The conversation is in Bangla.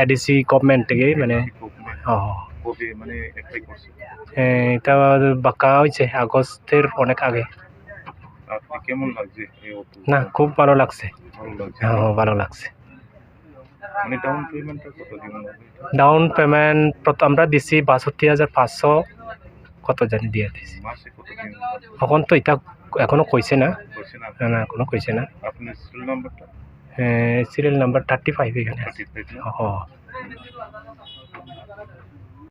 এডিসি গভর্নমেন্ট থেকে মানে কবে মানে অ্যাপ্লাই করছে? এটা বাঁকা হয়েছে আগস্টের অনেক আগে। আপনি কেমন লাগছে এই অটো? না, খুব ভালো লাগছে। ভালো লাগছে। ভালো লাগছে। মানে ডাউন পেমেন্টটা কত দিবেন? ডাউন পেমেন্ট আমরা দিছি ৬২,৫০০ কত জানি দিয়ে দিছি। মাসে কত দিন? এখন তো এটা এখনো কইছে না, কইছে না? না এখনো কইছে না। আপনার সিরিয়াল নাম্বারটা? সিরিয়াল নাম্বার 35 এখানে আছে। 35 না?